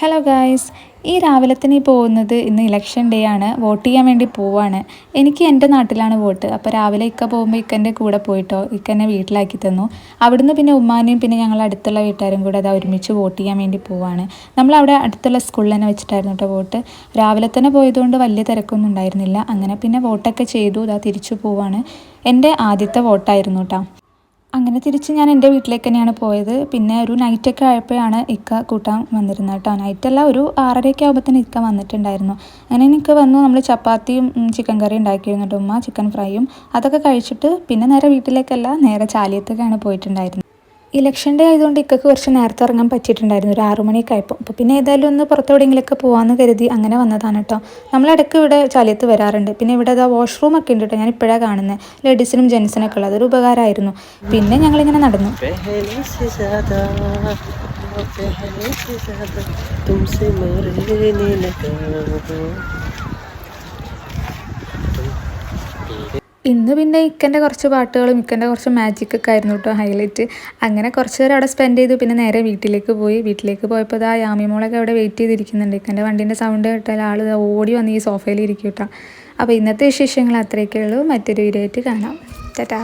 Hello guys, ഈ രാവിലെ തന്നെ പോകുന്നത് ഇന്ന് ഇലക്ഷൻ ഡേ ആണ്. വോട്ട് ചെയ്യാൻ വേണ്ടി പോവാണ്. എനിക്ക് എൻ്റെ നാട്ടിലാണ് വോട്ട്. അപ്പോൾ രാവിലെ ഇക്ക പോകുമ്പോൾ ഇക്കൻ്റെ കൂടെ പോയിട്ടോ, ഇക്ക എന്നെ വീട്ടിലാക്കി തന്നു. അവിടുന്ന് പിന്നെ ഉമ്മാനെയും പിന്നെ ഞങ്ങൾ അടുത്തുള്ള വീട്ടുകാരും കൂടെ അത് ഒരുമിച്ച് വോട്ട് ചെയ്യാൻ വേണ്ടി പോവാണ്. നമ്മളവിടെ അടുത്തുള്ള സ്കൂളിൽ തന്നെ വെച്ചിട്ടായിരുന്നു കേട്ടോ വോട്ട്. രാവിലെ തന്നെ പോയതുകൊണ്ട് വലിയ തിരക്കൊന്നും ഉണ്ടായിരുന്നില്ല. അങ്ങനെ പിന്നെ വോട്ടൊക്കെ ചെയ്തു ഇതാ തിരിച്ചു പോവാണ്. എൻ്റെ ആദ്യത്തെ വോട്ടായിരുന്നു കേട്ടോ. അങ്ങനെ തിരിച്ച് ഞാൻ എൻ്റെ വീട്ടിലേക്ക് തന്നെയാണ് പോയത്. പിന്നെ ഒരു നൈറ്റൊക്കെ ആയപ്പോഴാണ് ഇക്ക കൂട്ടാൻ വന്നിരുന്നത് കേട്ടോ. നൈറ്റല്ല, ഒരു 6:30 ആകുമ്പോഴത്തേന് ഇക്ക വന്നിട്ടുണ്ടായിരുന്നു. അങ്ങനെ ഇക്ക വന്നു. നമ്മൾ ചപ്പാത്തിയും ചിക്കൻ കറിയും ഉണ്ടാക്കിയിരുന്നു കേട്ടോ. ഉമ്മ ചിക്കൻ ഫ്രൈയും അതൊക്കെ കഴിച്ചിട്ട് പിന്നെ നേരെ വീട്ടിലേക്കല്ല, നേരെ ചാലിയത്തേക്കാണ് പോയിട്ടുണ്ടായിരുന്നത്. ഇലക്ഷൻ ഡേ ആയതുകൊണ്ട് ഇക്കക്ക് കുറച്ച് നേരത്തെ ഇറങ്ങാൻ പറ്റിയിട്ടുണ്ടായിരുന്നു, ഒരു 6 മണിയൊക്കെ ആയപ്പോൾ. അപ്പോൾ പിന്നെ ഏതായാലും ഒന്ന് പുറത്തെവിടെയെങ്കിലുമൊക്കെ പോകാമെന്ന് കരുതി അങ്ങനെ വന്നതാണ് കേട്ടോ. നമ്മളിടയ്ക്ക് ഇവിടെ ചാലിയത്ത് വരാറുണ്ട്. പിന്നെ ഇവിടെ അതാ വാഷ്റൂം ഒക്കെ ഉണ്ട് കേട്ടോ. ഞാൻ ഇപ്പോഴാണ് കാണുന്നത്. ലേഡീസിനും ജെൻസിനൊക്കെ ഉള്ളത്, അതൊരു ഉപകാരമായിരുന്നു. പിന്നെ ഞങ്ങളിങ്ങനെ നടന്നു. ഇന്ന് പിന്നെ ഇക്കൻ്റെ കുറച്ച് പാട്ടുകളും ഇക്കൻ്റെ കുറച്ച് മാജിക്കൊക്കെ ആയിരുന്നു കേട്ടോ ഹൈലൈറ്റ്. അങ്ങനെ കുറച്ച് നേരം അവിടെ സ്പെൻഡ് ചെയ്തു. പിന്നെ നേരെ വീട്ടിലേക്ക് പോയി. വീട്ടിലേക്ക് പോയപ്പോൾ ഇതാ യാമിമോളൊക്കെ അവിടെ വെയിറ്റ് ചെയ്തിരിക്കുന്നുണ്ട്. ഇക്കൻ്റെ വണ്ടീൻ്റെ സൗണ്ട് കേട്ടാൽ ആൾ ഓടി വന്ന് ഈ സോഫയിൽ ഇരിക്കും കേട്ടോ. അപ്പോൾ ഇന്നത്തെ വിശേഷങ്ങൾ അത്രയൊക്കെ ഉള്ളൂ. മറ്റൊരു വീഡിയോ ആയിട്ട് കാണാം. ടാറ്റാ.